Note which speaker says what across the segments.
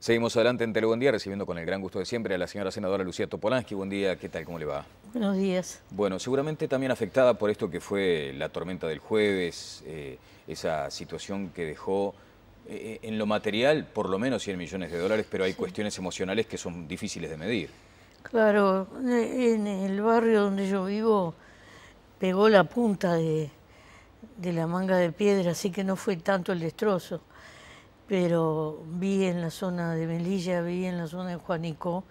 Speaker 1: Seguimos adelante en Buen Día, recibiendo con el gran gusto de siempre a la señora senadora Lucía Topolansky. Buen día, ¿qué tal? ¿Cómo le va?
Speaker 2: Buenos días.
Speaker 1: Bueno, seguramente también afectada por esto que fue la tormenta del jueves, esa situación que dejó en lo material por lo menos 100 millones de dólares, pero hay cuestiones emocionales que son difíciles de medir.
Speaker 2: Claro, en el barrio donde yo vivo pegó la punta de la manga de piedra, así que no fue tanto el destrozo. Pero vi en la zona de Melilla, vi en la zona de Juanico,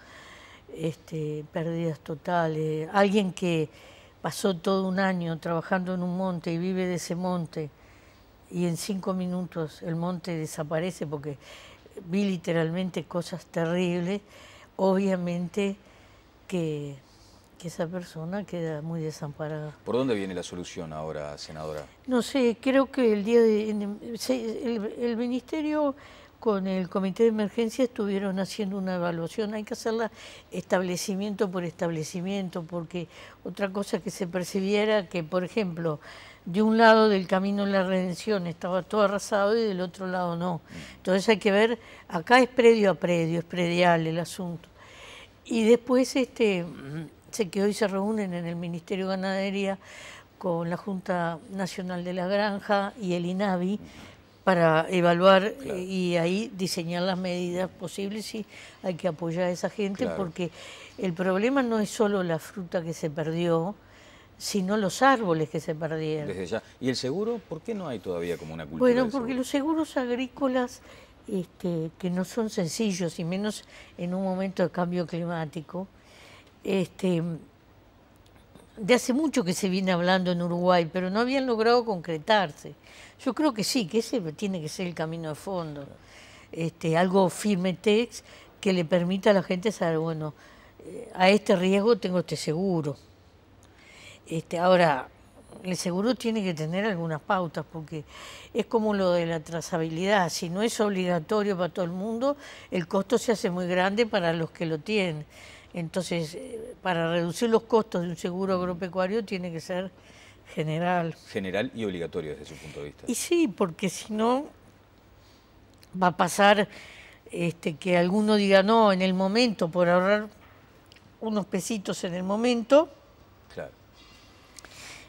Speaker 2: pérdidas totales. Alguien que pasó todo un año trabajando en un monte y vive de ese monte, y en 5 minutos el monte desaparece, porque vi literalmente cosas terribles, obviamente que esa persona queda muy desamparada.
Speaker 1: ¿Por dónde viene la solución ahora, senadora?
Speaker 2: No sé, creo que el día de... el Ministerio con el Comité de Emergencia estuvieron haciendo una evaluación. Hay que hacerla establecimiento por establecimiento, porque otra cosa que se percibiera que, por ejemplo, de un lado del Camino de la Redención estaba todo arrasado y del otro lado no. Entonces hay que ver, acá es predio a predio, es predial el asunto. Y después sé que hoy se reúnen en el Ministerio de Ganadería con la Junta Nacional de la Granja y el INAVI para evaluar y ahí diseñar las medidas posibles, y hay que apoyar a esa gente, porque el problema no es solo la fruta que se perdió, sino los árboles que se perdieron.
Speaker 1: Desde ya. ¿Y el seguro? ¿Por qué no hay todavía como una cultura
Speaker 2: Bueno,
Speaker 1: del
Speaker 2: porque
Speaker 1: seguro?
Speaker 2: los seguros agrícolas, que no son sencillos, y menos en un momento de cambio climático, de hace mucho que se viene hablando en Uruguay, pero no habían logrado concretarse. Yo creo que sí, que ese tiene que ser el camino de fondo. Algo firme text que le permita a la gente saber, bueno, a este riesgo tengo este seguro. Ahora, el seguro tiene que tener algunas pautas, porque es como lo de la trazabilidad. Si no es obligatorio para todo el mundo, el costo se hace muy grande para los que lo tienen. Entonces, para reducir los costos de un seguro agropecuario tiene que ser general.
Speaker 1: General y obligatorio desde su punto de vista.
Speaker 2: Y sí, porque si no va a pasar que alguno diga no, en el momento, por ahorrar unos pesitos en el momento,
Speaker 1: Claro.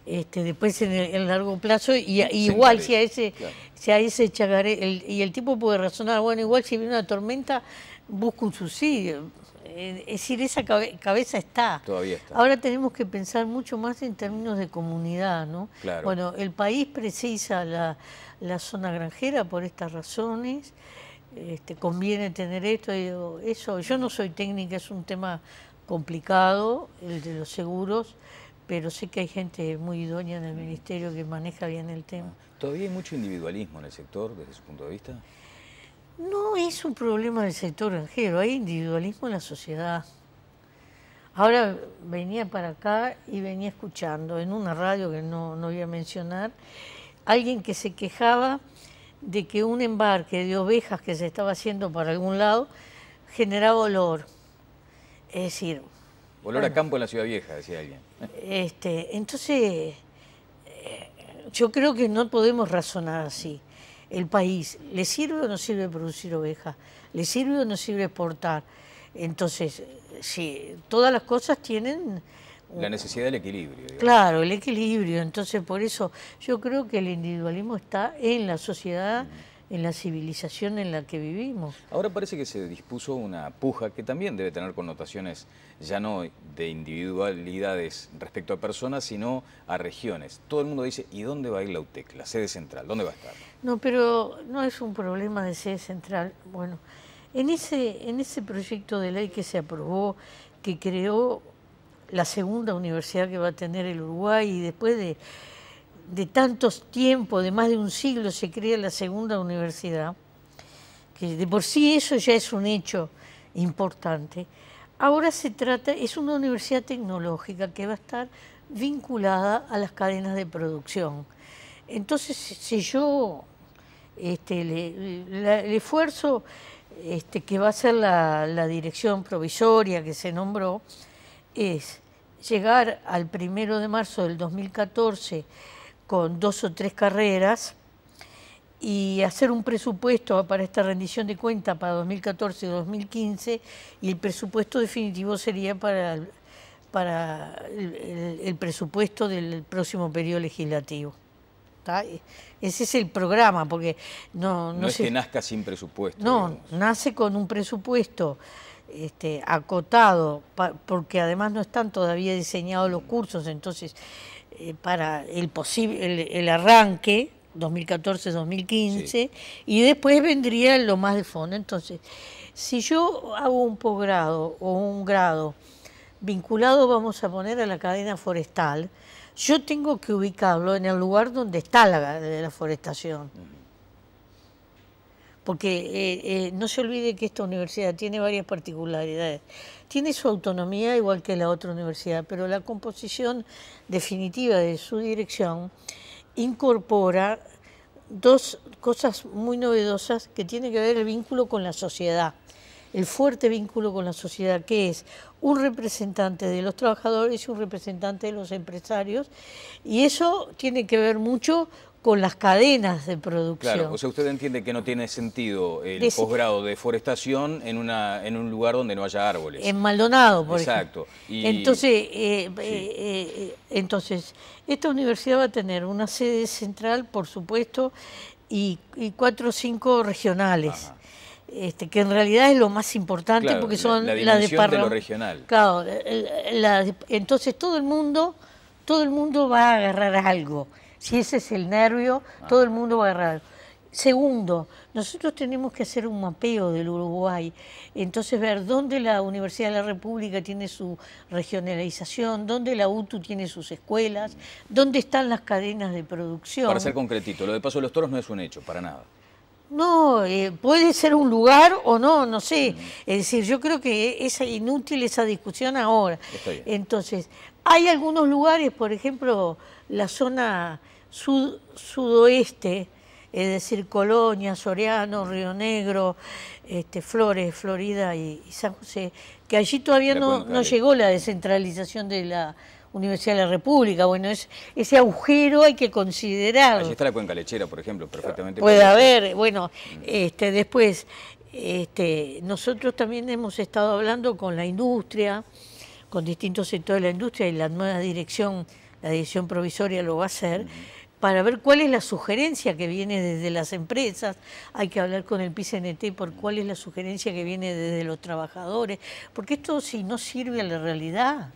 Speaker 2: después en el largo plazo, y igual si a ese chagaré, y el tipo puede razonar, bueno, igual si viene una tormenta, busco un subsidio. Es decir, esa cabeza está.
Speaker 1: Todavía está.
Speaker 2: Ahora tenemos que pensar mucho más en términos de comunidad, ¿no?
Speaker 1: Claro.
Speaker 2: Bueno, el país precisa la zona granjera por estas razones, conviene tener esto, eso. Yo no soy técnica, es un tema complicado, el de los seguros, pero sé que hay gente muy idónea en el Ministerio que maneja bien el tema.
Speaker 1: ¿Todavía hay mucho individualismo en el sector desde su punto de vista?
Speaker 2: No es un problema del sector granjero, hay individualismo en la sociedad. Ahora venía para acá y venía escuchando en una radio que no voy a mencionar, alguien que se quejaba de que un embarque de ovejas que se estaba haciendo para algún lado generaba olor. Es decir...
Speaker 1: Olor a campo en la Ciudad Vieja, decía alguien.
Speaker 2: Entonces, yo creo que no podemos razonar así. El país, ¿le sirve o no sirve producir ovejas? ¿Le sirve o no sirve exportar? Entonces, sí, todas las cosas tienen...
Speaker 1: La necesidad del equilibrio. Digamos.
Speaker 2: Claro, el equilibrio. Entonces, por eso yo creo que el individualismo está en la sociedad, en la civilización en la que vivimos.
Speaker 1: Ahora parece que se dispuso una puja que también debe tener connotaciones ya no de individualidades respecto a personas, sino a regiones. Todo el mundo dice, ¿y dónde va a ir la UTEC, la sede central? ¿Dónde va a estar?
Speaker 2: No, pero no es un problema de sede central. Bueno, en ese proyecto de ley que se aprobó, que creó la segunda universidad que va a tener el Uruguay, y después de tantos tiempos, de más de un siglo, se crea la segunda universidad, que de por sí eso ya es un hecho importante. Ahora se trata, es una universidad tecnológica que va a estar vinculada a las cadenas de producción. Entonces, si yo, el esfuerzo que va a hacer la dirección provisoria que se nombró es llegar al 1 de marzo del 2014 con 2 o 3 carreras y hacer un presupuesto para esta rendición de cuentas para 2014 y 2015, y el presupuesto definitivo sería para el presupuesto del próximo periodo legislativo. ¿Tá? Ese es el programa, porque
Speaker 1: no es que nazca sin presupuesto.
Speaker 2: No,
Speaker 1: digamos.
Speaker 2: nace con un presupuesto acotado, porque además no están todavía diseñados los cursos, entonces para el arranque 2014-2015, sí, y después vendría lo más de fondo. Entonces, si yo hago un posgrado o un grado vinculado, vamos a poner, a la cadena forestal, yo tengo que ubicarlo en el lugar donde está la forestación. Porque no se olvide que esta universidad tiene varias particularidades. Tiene su autonomía igual que la otra universidad, pero la composición definitiva de su dirección incorpora dos cosas muy novedosas que tienen que ver el vínculo con la sociedad, el fuerte vínculo con la sociedad, que es un representante de los trabajadores y un representante de los empresarios, y eso tiene que ver mucho con las cadenas de producción.
Speaker 1: Claro, o sea, usted entiende que no tiene sentido el posgrado de forestación en un lugar donde no haya árboles.
Speaker 2: En Maldonado, por
Speaker 1: ejemplo.
Speaker 2: Exacto. Entonces, esta universidad va a tener una sede central, por supuesto, y 4 o 5 regionales. Ajá. Que en realidad es lo más importante, claro, porque son
Speaker 1: la dimensión de lo regional.
Speaker 2: Claro, entonces todo el mundo va a agarrar algo. Si ese es el nervio, todo el mundo va a agarrar algo. Segundo, nosotros tenemos que hacer un mapeo del Uruguay, entonces ver dónde la Universidad de la República tiene su regionalización, dónde la UTU tiene sus escuelas, dónde están las cadenas de producción.
Speaker 1: Para ser concretito, lo de Paso de los Toros no es un hecho, para nada.
Speaker 2: No, puede ser un lugar o no, no sé. Es decir, yo creo que es inútil esa discusión ahora. Entonces, hay algunos lugares, por ejemplo, la zona sudoeste, es decir, Colonia, Soriano, Río Negro, Flores, Florida y San José, que allí todavía no llegó la descentralización de la Universidad de la República. Bueno, ese agujero hay que considerarlo.
Speaker 1: Allí está la cuenca lechera, por ejemplo, perfectamente.
Speaker 2: Puede haber, bueno, después, nosotros también hemos estado hablando con la industria, con distintos sectores de la industria, y la nueva dirección, la dirección provisoria lo va a hacer, para ver cuál es la sugerencia que viene desde las empresas. Hay que hablar con el PICNT por cuál es la sugerencia que viene desde los trabajadores, porque esto, si no sirve a la realidad.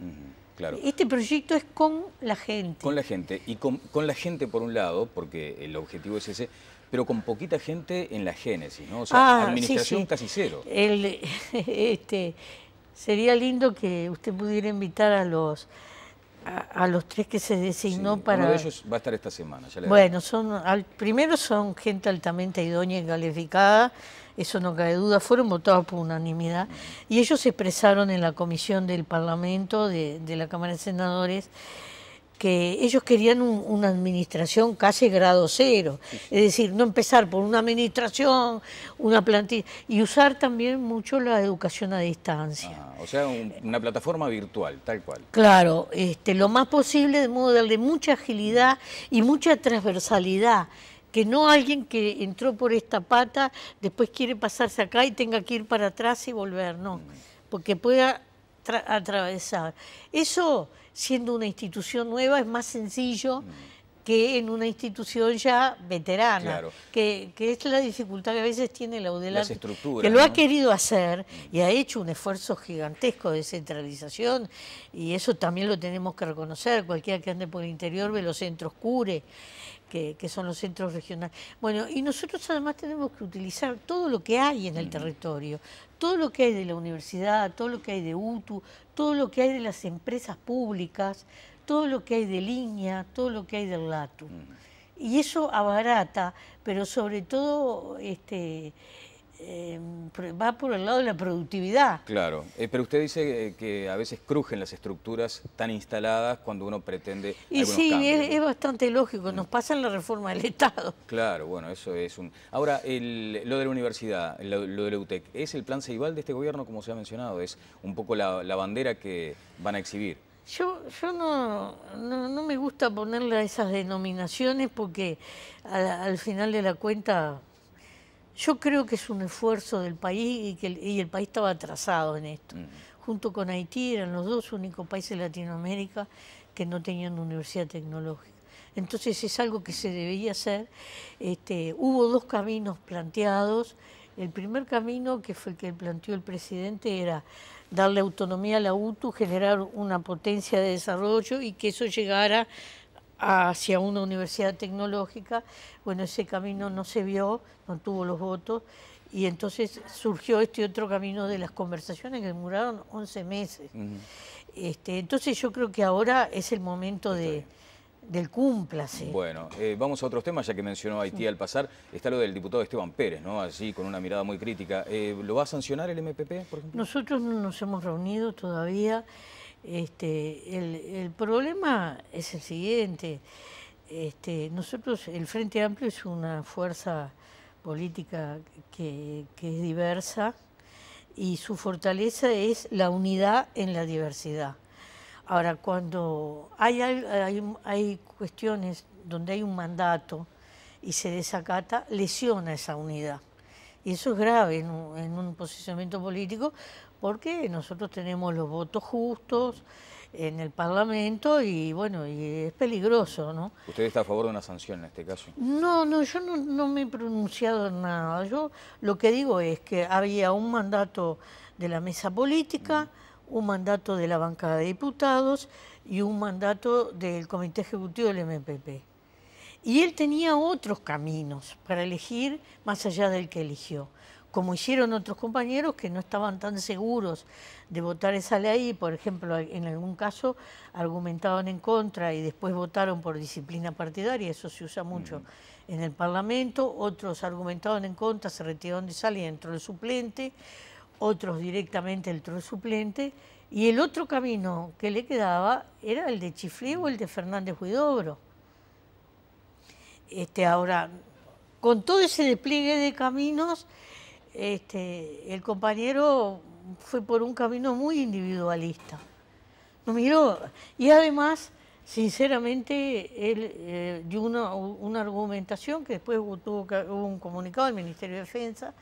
Speaker 1: Claro.
Speaker 2: Este proyecto es con la gente.
Speaker 1: Con la gente, y con la gente por un lado, porque el objetivo es ese, pero con poquita gente en la génesis, ¿no? O sea, administración casi cero.
Speaker 2: Sería lindo que usted pudiera invitar a los 3 que se designó para...
Speaker 1: Uno de ellos va a estar esta semana. Ya
Speaker 2: bueno, primero son gente altamente idónea y calificada, eso no cabe duda, fueron votados por unanimidad, y ellos se expresaron en la comisión del Parlamento, de la Cámara de Senadores, que ellos querían una administración casi grado cero, es decir, no empezar por una administración, una plantilla, y usar también mucho la educación a distancia.
Speaker 1: O sea, una plataforma virtual, tal cual.
Speaker 2: Claro, lo más posible, de modo de darle mucha agilidad y mucha transversalidad, que no alguien que entró por esta pata después quiere pasarse acá y tenga que ir para atrás y volver, no, porque pueda atravesar. Eso, siendo una institución nueva, es más sencillo que en una institución ya veterana, claro, que es la dificultad que a veces tiene la UDELAR, que lo ha querido hacer y ha hecho un esfuerzo gigantesco de descentralización, y eso también lo tenemos que reconocer. Cualquiera que ande por el interior ve los centros CURE, que son los centros regionales. Bueno, y nosotros además tenemos que utilizar todo lo que hay en el territorio, todo lo que hay de la universidad, todo lo que hay de UTU, todo lo que hay de las empresas públicas, todo lo que hay de línea, todo lo que hay del LATU. Y eso abarata, pero sobre todo va por el lado de la productividad.
Speaker 1: Claro, pero usted dice que a veces crujen las estructuras tan instaladas cuando uno pretende algunos cambios.
Speaker 2: Es bastante lógico, nos pasa en la reforma del Estado.
Speaker 1: Claro, bueno, eso es un... Ahora, lo de la universidad, lo de la UTEC, ¿es el plan Ceibal de este gobierno, como se ha mencionado? ¿Es un poco la bandera que van a exhibir?
Speaker 2: Yo no me gusta ponerle a esas denominaciones porque al final de la cuenta yo creo que es un esfuerzo del país y el país estaba atrasado en esto. Junto con Haití eran los dos únicos países de Latinoamérica que no tenían universidad tecnológica. Entonces es algo que se debía hacer. Hubo dos caminos planteados. El primer camino, que fue el que planteó el presidente, era darle autonomía a la UTU, generar una potencia de desarrollo y que eso llegara hacia una universidad tecnológica. Bueno, ese camino no se vio, no tuvo los votos, y entonces surgió este otro camino de las conversaciones que duraron 11 meses. Entonces yo creo que ahora es el momento del cúmplase.
Speaker 1: Bueno, vamos a otros temas, ya que mencionó Haití al pasar. Está lo del diputado Esteban Pérez, ¿no? Allí con una mirada muy crítica. ¿Lo va a sancionar el MPP, por ejemplo?
Speaker 2: Nosotros no nos hemos reunido todavía. El problema es el siguiente. Nosotros, el Frente Amplio es una fuerza política que es diversa y su fortaleza es la unidad en la diversidad. Ahora, cuando hay cuestiones donde hay un mandato y se desacata, lesiona esa unidad. Y eso es grave en un posicionamiento político porque nosotros tenemos los votos justos en el Parlamento y bueno, y es peligroso, ¿no?
Speaker 1: ¿Usted está a favor de una sanción en este caso?
Speaker 2: No, yo no me he pronunciado en nada. Yo lo que digo es que había un mandato de la mesa política, un mandato de la bancada de diputados y un mandato del Comité Ejecutivo del MPP. Y él tenía otros caminos para elegir más allá del que eligió, como hicieron otros compañeros que no estaban tan seguros de votar esa ley, por ejemplo, en algún caso argumentaban en contra y después votaron por disciplina partidaria, eso se usa mucho en el Parlamento, otros argumentaban en contra, se retiraron de sala y entró el suplente, otros directamente entró el suplente, y el otro camino que le quedaba era el de Chiflé o el de Fernández Huidobro. Ahora, con todo ese despliegue de caminos, el compañero fue por un camino muy individualista. No miró, y además, sinceramente, él dio una argumentación que después hubo un comunicado del Ministerio de Defensa.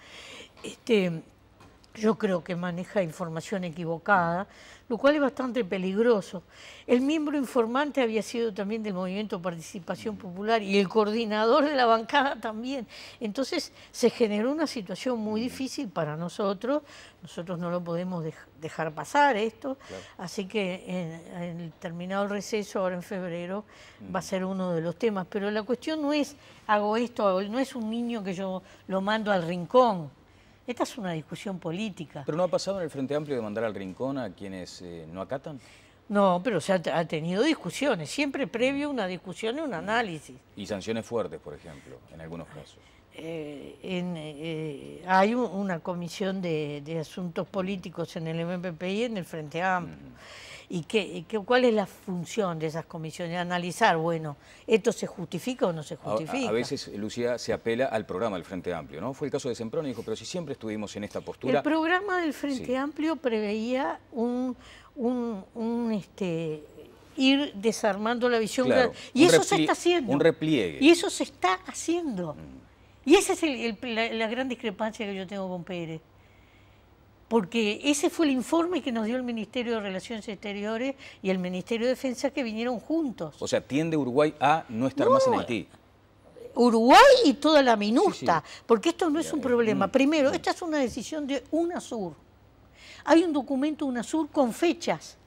Speaker 2: Yo creo que maneja información equivocada, lo cual es bastante peligroso. El miembro informante había sido también del Movimiento Participación Popular y el coordinador de la bancada también. Entonces se generó una situación muy difícil para nosotros. Nosotros no lo podemos dejar pasar esto. Claro. Así que en el terminado el receso, ahora en febrero, va a ser uno de los temas. Pero la cuestión no es hago esto, no es un niño que yo lo mando al rincón. Esta es una discusión política.
Speaker 1: ¿Pero no ha pasado en el Frente Amplio de mandar al rincón a quienes no acatan?
Speaker 2: No, pero se ha tenido discusiones, siempre previo una discusión y un análisis.
Speaker 1: Y sanciones fuertes, por ejemplo, en algunos casos.
Speaker 2: Hay una comisión de asuntos políticos en el MPP y en el Frente Amplio. ¿Y cuál es la función de esas comisiones? Analizar, bueno, ¿esto se justifica o no se justifica?
Speaker 1: A veces, Lucía, se apela al programa del Frente Amplio, ¿no? Fue el caso de Semproni, dijo, pero si siempre estuvimos en esta postura...
Speaker 2: El programa del Frente Amplio preveía ir desarmando la visión.
Speaker 1: Claro,
Speaker 2: y eso se está haciendo.
Speaker 1: Un repliegue.
Speaker 2: Y eso se está haciendo. Y esa es la gran discrepancia que yo tengo con Pérez. Porque ese fue el informe que nos dio el Ministerio de Relaciones Exteriores y el Ministerio de Defensa, que vinieron juntos.
Speaker 1: O sea, tiende Uruguay a no estar más en Haití.
Speaker 2: Uruguay y toda la MINUSTA, porque esto no es un problema. Primero, esta es una decisión de UNASUR. Hay un documento UNASUR con fechas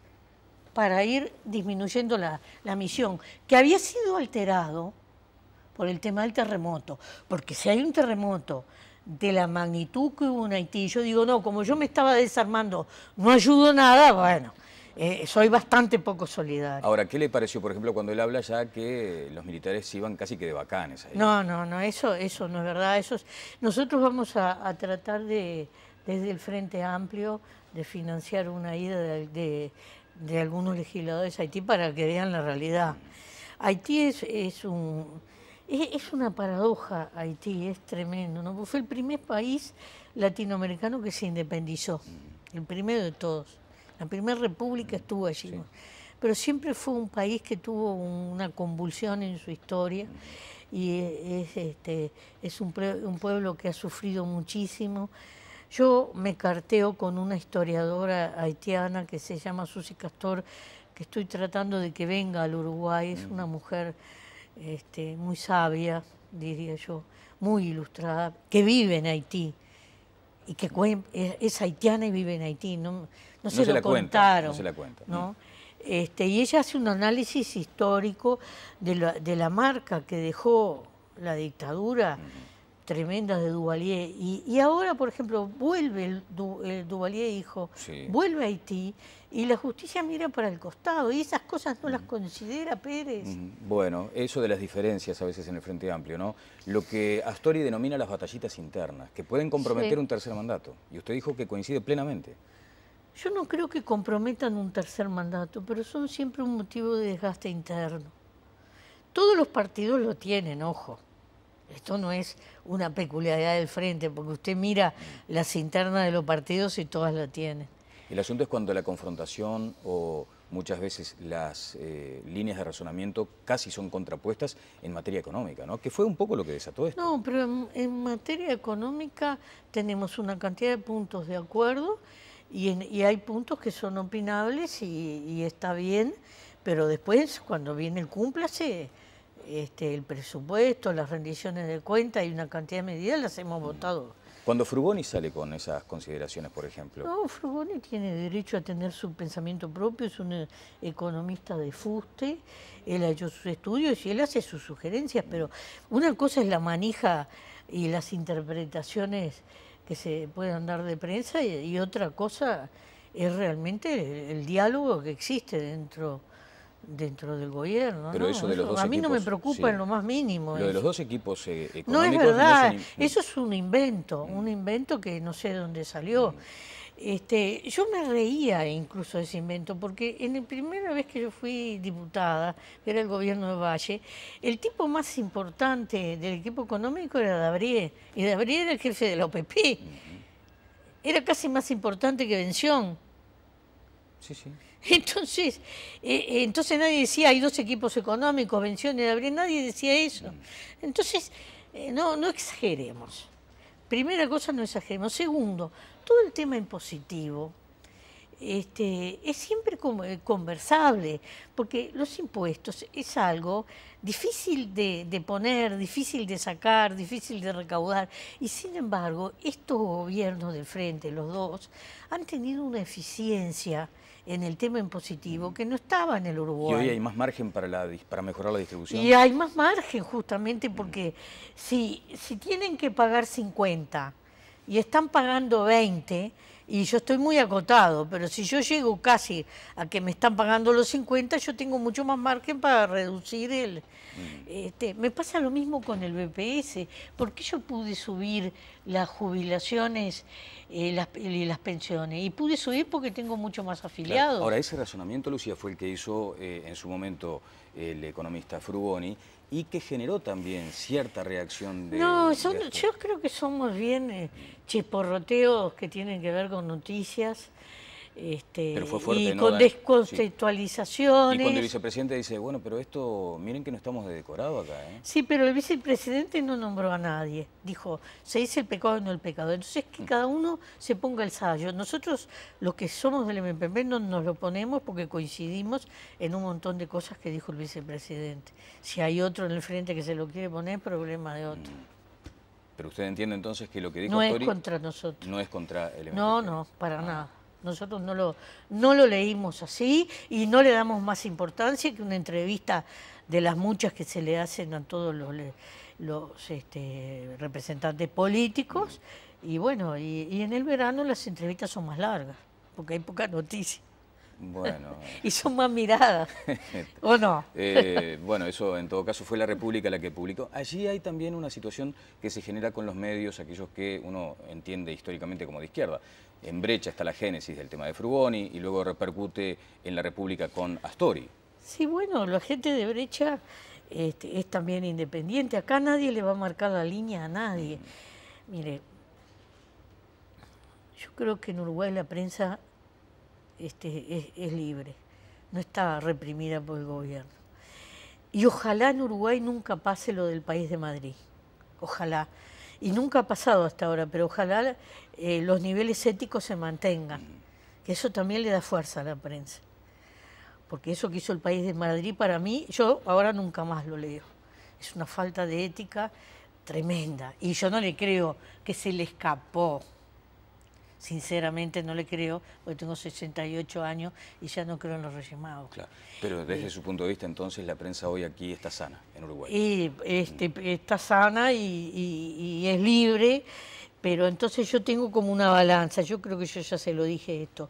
Speaker 2: para ir disminuyendo la misión, que había sido alterado por el tema del terremoto. Porque si hay un terremoto de la magnitud que hubo en Haití, yo digo, no, como yo me estaba desarmando, no ayudo nada, bueno, soy bastante poco solidario.
Speaker 1: Ahora, ¿qué le pareció, por ejemplo, cuando él habla ya que los militares iban casi que de bacanes ahí?
Speaker 2: No, eso no es verdad. Nosotros vamos a tratar desde el Frente Amplio de financiar una ida de algunos legisladores a Haití para que vean la realidad. Haití es una paradoja, Haití, es tremendo, ¿no? Fue el primer país latinoamericano que se independizó, el primero de todos. La primera república estuvo allí. Sí. pero siempre fue un país que tuvo una convulsión en su historia y es un pueblo que ha sufrido muchísimo. Yo me carteo con una historiadora haitiana que se llama Susi Castor, que estoy tratando de que venga al Uruguay. Es una mujer muy sabia, diría yo, muy ilustrada, que vive en Haití y que es haitiana y vive en Haití. No se lo contaron.
Speaker 1: No se la cuenta.
Speaker 2: ¿No? Y ella hace un análisis histórico de la marca que dejó la dictadura tremenda de Duvalier. Y ahora, por ejemplo, vuelve el Duvalier hijo, vuelve a Haití y la justicia mira para el costado y esas cosas no las considera Pérez.
Speaker 1: Bueno, eso de las diferencias a veces en el Frente Amplio, ¿no? Lo que Astori denomina las batallitas internas, que pueden comprometer un tercer mandato. Y usted dijo que coincide plenamente.
Speaker 2: Yo no creo que comprometan un tercer mandato, pero son siempre un motivo de desgaste interno. Todos los partidos lo tienen, ojo. Esto no es una peculiaridad del Frente, porque usted mira las internas de los partidos y todas la tienen.
Speaker 1: El asunto es cuando la confrontación o muchas veces las líneas de razonamiento casi son contrapuestas en materia económica, ¿no? Que fue un poco lo que desató esto.
Speaker 2: No, pero en materia económica tenemos una cantidad de puntos de acuerdo y hay puntos que son opinables y está bien, pero después, cuando viene el cúmplase, el presupuesto, las rendiciones de cuentas y una cantidad de medidas las hemos votado.
Speaker 1: Cuando Frugoni sale con esas consideraciones, por ejemplo.
Speaker 2: No, Frugoni tiene derecho a tener su pensamiento propio, es un economista de fuste, él ha hecho sus estudios y él hace sus sugerencias, pero una cosa es la manija y las interpretaciones que se puedan dar de prensa y otra cosa es realmente el diálogo que existe dentro del gobierno.
Speaker 1: Pero
Speaker 2: ¿no?
Speaker 1: Eso de los dos
Speaker 2: a mí
Speaker 1: equipos,
Speaker 2: no me preocupa en lo más mínimo.
Speaker 1: Lo de los dos equipos económicos...
Speaker 2: No es verdad, eso es un invento que no sé de dónde salió. Yo me reía incluso de ese invento, porque en la primera vez que yo fui diputada, que era el gobierno de Valle, el tipo más importante del equipo económico era Dabrié, y Dabrié era el jefe de la OPP. Era casi más importante que Bención.
Speaker 1: Sí, sí.
Speaker 2: Entonces nadie decía, hay dos equipos económicos, Bención y Dabrié, nadie decía eso. Entonces, no exageremos. Primera cosa, no exageremos. Segundo, todo el tema impositivo es siempre conversable, porque los impuestos es algo difícil de poner, difícil de sacar, difícil de recaudar, y sin embargo, estos gobiernos del Frente, los dos, han tenido una eficiencia en el tema impositivo que no estaba en el Uruguay.
Speaker 1: Y hoy hay más margen para mejorar la distribución.
Speaker 2: Y hay más margen justamente porque si tienen que pagar 50 y están pagando 20, y yo estoy muy acotado, pero si yo llego casi a que me están pagando los 50, yo tengo mucho más margen para reducir el... me pasa lo mismo con el BPS. ¿Por qué yo pude subir las jubilaciones y las pensiones? Y pude subir porque tengo mucho más afiliados.
Speaker 1: Claro. Ahora, ese razonamiento, Lucía, fue el que hizo en su momento el economista Frugoni, y que generó también cierta reacción de...
Speaker 2: No, yo creo que somos bien chisporroteos que tienen que ver con noticias.
Speaker 1: Pero fue fuerte,
Speaker 2: y
Speaker 1: ¿no?
Speaker 2: con descontextualizaciones.
Speaker 1: Y cuando el vicepresidente dice, bueno, pero esto, miren que no estamos de decorado acá, ¿eh?
Speaker 2: Sí, pero el vicepresidente no nombró a nadie. Dijo, se dice el pecado y no el pecado. Entonces, que cada uno se ponga el sayo. Nosotros, los que somos del MPP, no nos lo ponemos porque coincidimos en un montón de cosas que dijo el vicepresidente. Si hay otro en el frente que se lo quiere poner, problema de otro.
Speaker 1: Pero usted entiende entonces que lo que dijo
Speaker 2: no
Speaker 1: Astori
Speaker 2: es contra nosotros.
Speaker 1: No es contra el MPP.
Speaker 2: No, para nada. Nosotros no lo leímos así y no le damos más importancia que una entrevista de las muchas que se le hacen a todos los representantes políticos. Y bueno, y en el verano las entrevistas son más largas, porque hay poca noticia.
Speaker 1: Bueno.
Speaker 2: Y son más miradas, ¿o no?
Speaker 1: Bueno, eso en todo caso fue La República la que publicó. Allí hay también una situación que se genera con los medios, aquellos que uno entiende históricamente como de izquierda. En brecha está la génesis del tema de Frugoni y luego repercute en La República con Astori.
Speaker 2: Sí, bueno, la gente de brecha es también independiente. Acá nadie le va a marcar la línea a nadie. Mire, yo creo que en Uruguay la prensa es libre. no está reprimida por el gobierno. Y ojalá en Uruguay nunca pase lo del país de Madrid. Ojalá. Y nunca ha pasado hasta ahora, pero ojalá los niveles éticos se mantengan. Que eso también le da fuerza a la prensa. Porque eso que hizo el país de Madrid, para mí, yo ahora nunca más lo leo. Es una falta de ética tremenda. Y yo no le creo que se le escapó. Sinceramente no le creo, porque tengo 68 años y ya no creo en los Reyes Magos.
Speaker 1: Claro. Pero desde su punto de vista, entonces, la prensa hoy aquí está sana, en Uruguay.
Speaker 2: Y está sana y es libre, pero entonces yo tengo como una balanza. Yo creo que yo ya se lo dije esto.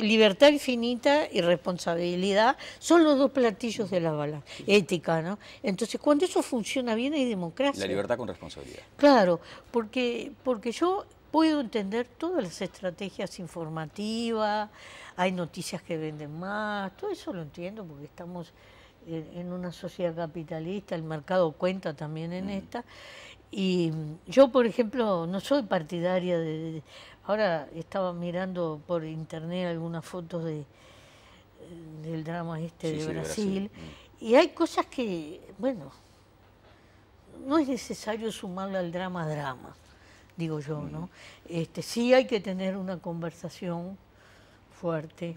Speaker 2: Libertad infinita y responsabilidad son los dos platillos de la balanza, ética, ¿no? Entonces, cuando eso funciona bien hay democracia.
Speaker 1: La libertad con responsabilidad.
Speaker 2: Claro, porque yo puedo entender todas las estrategias informativas, hay noticias que venden más, todo eso lo entiendo porque estamos en una sociedad capitalista, el mercado cuenta también en esta. Y yo, por ejemplo, no soy partidaria de... Ahora estaba mirando por internet algunas fotos del drama de Brasil, y hay cosas que, bueno, no es necesario sumarle al drama, digo yo, ¿no? Sí hay que tener una conversación fuerte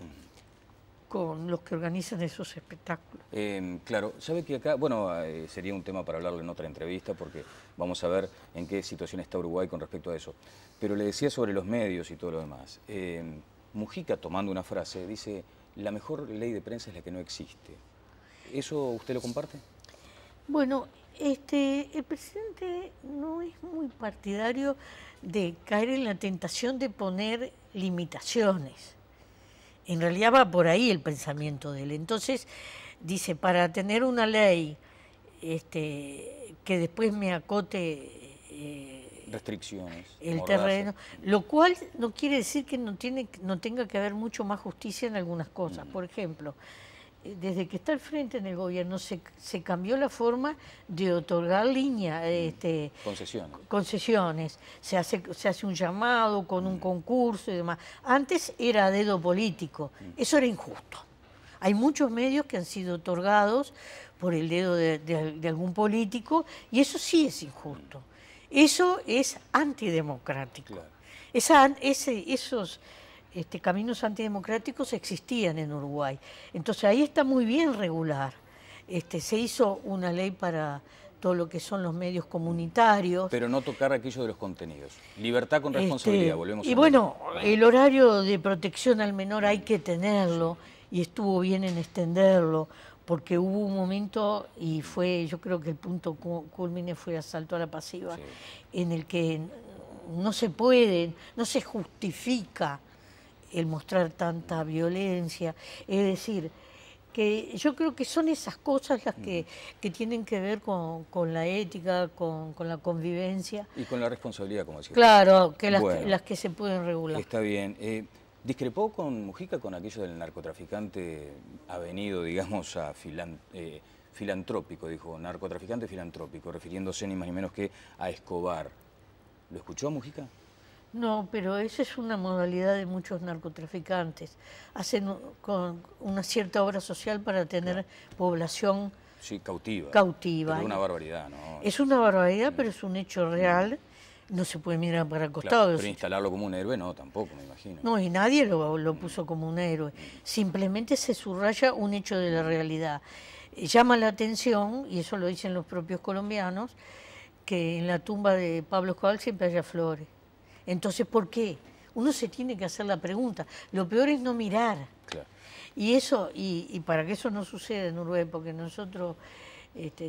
Speaker 2: con los que organizan esos espectáculos.
Speaker 1: Claro, sabe que acá, bueno, sería un tema para hablarlo en otra entrevista porque vamos a ver en qué situación está Uruguay con respecto a eso. Pero le decía sobre los medios y todo lo demás. Mujica, tomando una frase, dice, la mejor ley de prensa es la que no existe. ¿Eso usted lo comparte?
Speaker 2: Bueno, el presidente no es muy partidario de caer en la tentación de poner limitaciones. En realidad va por ahí el pensamiento de él. Entonces, dice, para tener una ley que después me acote
Speaker 1: restricciones,
Speaker 2: el terreno, lo cual no quiere decir que no tenga que haber mucho más justicia en algunas cosas. Por ejemplo, desde que está al frente en el gobierno se cambió la forma de otorgar concesiones. Se hace un llamado con un concurso y demás. Antes era a dedo político. Eso era injusto. Hay muchos medios que han sido otorgados por el dedo de algún político y eso sí es injusto. Eso es antidemocrático. Claro. Esos caminos antidemocráticos existían en Uruguay. Entonces ahí está muy bien regular. Se hizo una ley para todo lo que son los medios comunitarios.
Speaker 1: Pero no tocar aquello de los contenidos. Libertad con responsabilidad, volvemos a...
Speaker 2: Y bueno, el horario de protección al menor hay que tenerlo y estuvo bien en extenderlo, porque hubo un momento, y yo creo que el punto culmine fue asalto a la pasiva, en el que no se justifica el mostrar tanta violencia. Es decir, que yo creo que son esas cosas las que tienen que ver con la ética, con la convivencia.
Speaker 1: Y con la responsabilidad, como decía.
Speaker 2: Claro, que las que se pueden regular.
Speaker 1: Está bien. ¿Discrepó con Mujica con aquello del narcotraficante avenido, digamos, a filantrópico? Dijo, narcotraficante filantrópico, refiriéndose ni más ni menos que a Escobar. ¿Lo escuchó a Mujica?
Speaker 2: No, pero esa es una modalidad de muchos narcotraficantes. Hacen con una cierta obra social para tener población cautiva. Pero
Speaker 1: es una barbaridad, ¿no?
Speaker 2: Es una barbaridad, pero es un hecho real. No se puede mirar para el costado.
Speaker 1: Claro, pero instalarlo como un héroe, no, tampoco, me imagino.
Speaker 2: No, y nadie lo puso como un héroe. Simplemente se subraya un hecho de la realidad. Llama la atención, y eso lo dicen los propios colombianos, que en la tumba de Pablo Escobar siempre haya flores. Entonces, ¿por qué? Uno se tiene que hacer la pregunta. Lo peor es no mirar.
Speaker 1: Claro.
Speaker 2: Y eso, y para que eso no suceda en Uruguay, porque nosotros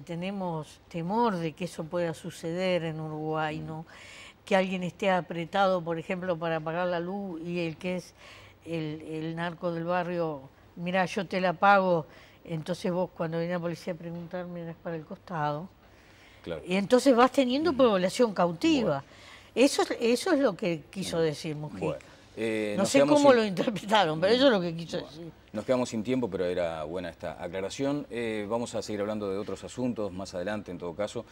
Speaker 2: tenemos temor de que eso pueda suceder en Uruguay, ¿no? Que alguien esté apretado, por ejemplo, para pagar la luz y el que es el narco del barrio, mira, yo te la pago, entonces vos cuando viene la policía a preguntar, mirás para el costado. Claro. Y entonces vas teniendo población cautiva. Bueno. Eso es lo que quiso decir Mujica.
Speaker 1: Bueno.
Speaker 2: No sé cómo lo interpretaron, pero eso es lo que quiso decir.
Speaker 1: Nos quedamos sin tiempo, pero era buena esta aclaración. Vamos a seguir hablando de otros asuntos más adelante, en todo caso,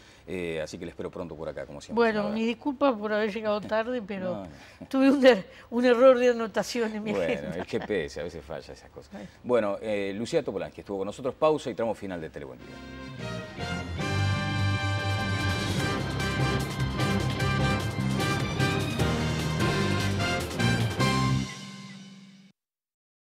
Speaker 1: así que les espero pronto por acá, como siempre.
Speaker 2: Bueno, mi disculpa por haber llegado tarde, pero tuve un error de anotación en mi agenda.
Speaker 1: Bueno, el GPS, a veces falla esas cosas. Bueno, Lucía Topolansky estuvo con nosotros. Pausa y tramo final de Tele Buen Día.